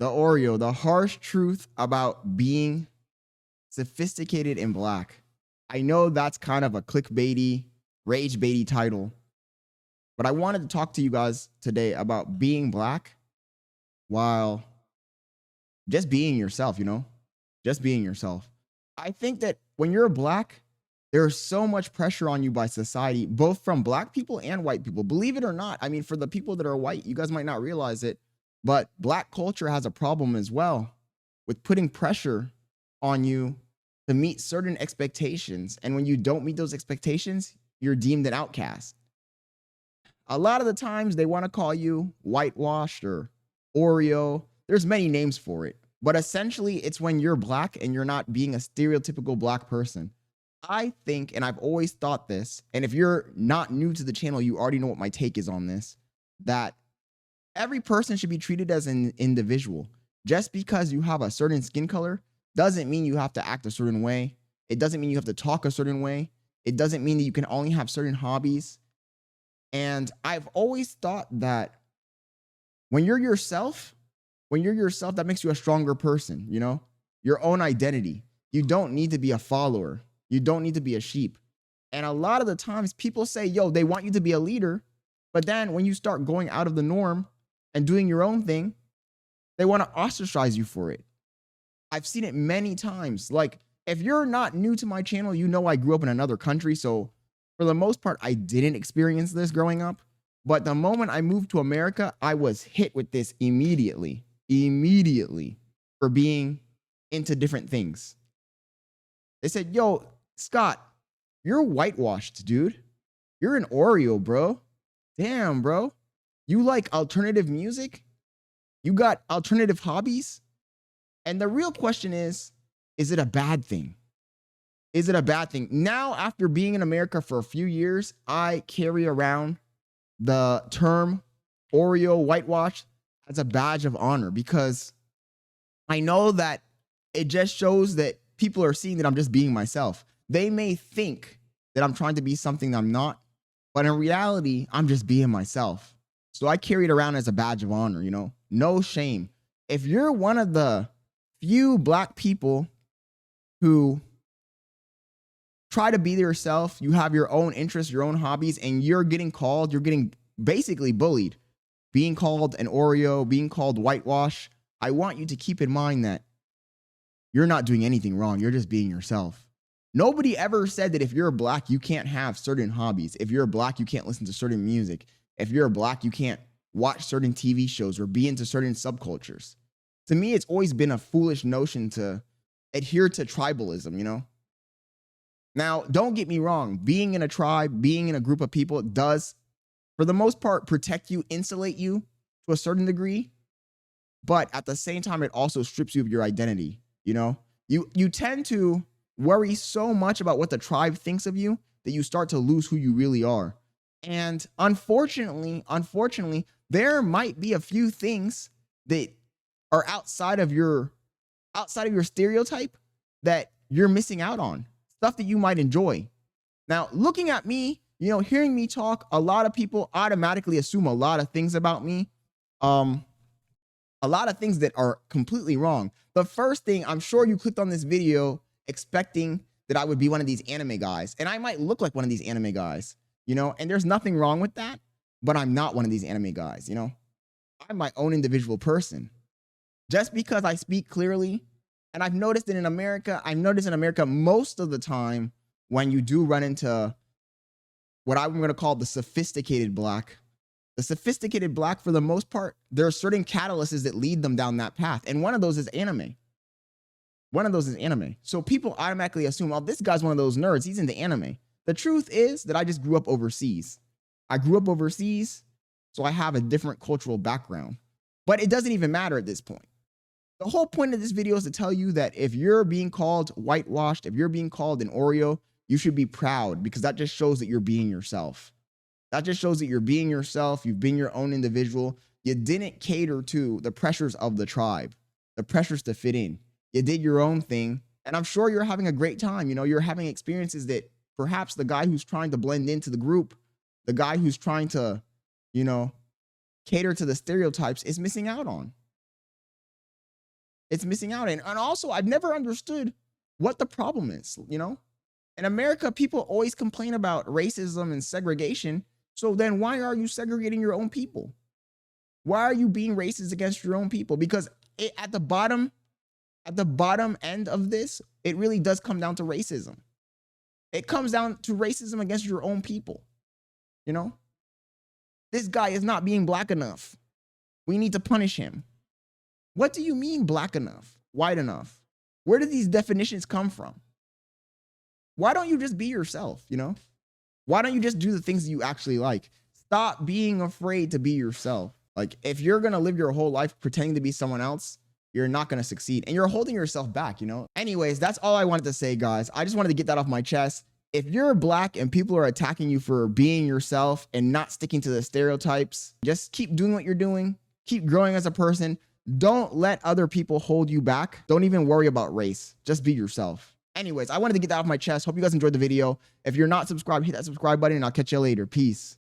The Oreo, the harsh truth about being sophisticated and black. I know that's kind of a clickbaity, rage baity title, but I wanted to talk to you guys today about being black while just being yourself, just being yourself. I think that when you're black, there's so much pressure on you by society, both from black people and white people. Believe it or not, I mean, for the people that are white, you guys might not realize it, but black culture has a problem as well with putting pressure on you to meet certain expectations. And when you don't meet those expectations, you're deemed an outcast. A lot of the times they want to call you whitewashed or Oreo. There's many names for it, but essentially it's when you're black and you're not being a stereotypical black person. I think, and I've always thought this, and if you're not new to the channel, you already know what my take is on this, that every person should be treated as an individual. Just because you have a certain skin color doesn't mean you have to act a certain way. It doesn't mean you have to talk a certain way. It doesn't mean that you can only have certain hobbies. And I've always thought that when you're yourself, that makes you a stronger person, your own identity. You don't need to be a follower. You don't need to be a sheep. And a lot of the times people say, yo, they want you to be a leader. But then when you start going out of the norm and doing your own thing, they want to ostracize you for it. I've seen it many times. Like, if you're not new to my channel, I grew up in another country. So for the most part, I didn't experience this growing up. But the moment I moved to America, I was hit with this immediately for being into different things. They said, yo, Scott, you're whitewashed, dude. You're an Oreo, bro. Damn, bro. You like alternative music? You got alternative hobbies? And the real question is it a bad thing? Is it a bad thing? Now, after being in America for a few years, I carry around the term Oreo whitewash as a badge of honor because I know that it just shows that people are seeing that I'm just being myself. They may think that I'm trying to be something that I'm not, but in reality, I'm just being myself. So I carry it around as a badge of honor, no shame. If you're one of the few black people who try to be yourself, you have your own interests, your own hobbies, and you're getting basically bullied, being called an Oreo, being called whitewash, I want you to keep in mind that you're not doing anything wrong. You're just being yourself. Nobody ever said that if you're black, you can't have certain hobbies. If you're black, you can't listen to certain music. If you're black, you can't watch certain TV shows or be into certain subcultures. To me, it's always been a foolish notion to adhere to tribalism, Now, don't get me wrong. Being in a tribe, being in a group of people does, for the most part, protect you, insulate you to a certain degree. But at the same time, it also strips you of your identity, You tend to worry so much about what the tribe thinks of you that you start to lose who you really are. And unfortunately, there might be a few things that are outside of your stereotype that you're missing out on, stuff that you might enjoy. Now, looking at me, hearing me talk, a lot of people automatically assume a lot of things about me. A lot of things that are completely wrong. The first thing, I'm sure you clicked on this video expecting that I would be one of these anime guys, and I might look like one of these anime guys, and there's nothing wrong with that, but I'm not one of these anime guys, I'm my own individual person. Just because I speak clearly, and I've noticed in America most of the time when you do run into what I'm going to call the sophisticated black, for the most part, there are certain catalysts that lead them down that path. And one of those is anime. So people automatically assume, oh, this guy's one of those nerds. He's into anime. The truth is that I just grew up overseas. So I have a different cultural background. But it doesn't even matter at this point. The whole point of this video is to tell you that if you're being called whitewashed, if you're being called an Oreo, you should be proud because that just shows that you're being yourself. You've been your own individual. You didn't cater to the pressures of the tribe, the pressures to fit in. You did your own thing. And I'm sure you're having a great time. You're having experiences that perhaps the guy who's trying to blend into the group, the guy who's trying to, cater to the stereotypes is missing out on. it's missing out. And also, I've never understood what the problem is, you know? In America, people always complain about racism and segregation. So then why are you segregating your own people? Why are you being racist against your own people? Because at the bottom end of this, it really does come down to racism. It comes down to racism against your own people. You know, this guy is not being black enough. We need to punish him. What do you mean black enough? White enough? Where do these definitions come from? Why don't you just be yourself, you know? Why don't you just do the things that you actually like? Stop being afraid to be yourself. Like, if you're going to live your whole life pretending to be someone else, you're not going to succeed. And you're holding yourself back, you know? Anyways, that's all I wanted to say, guys. I just wanted to get that off my chest. If you're black and people are attacking you for being yourself and not sticking to the stereotypes, just keep doing what you're doing. Keep growing as a person. Don't let other people hold you back. Don't even worry about race. Just be yourself. Anyways, I wanted to get that off my chest. Hope you guys enjoyed the video. If you're not subscribed, hit that subscribe button and I'll catch you later. Peace.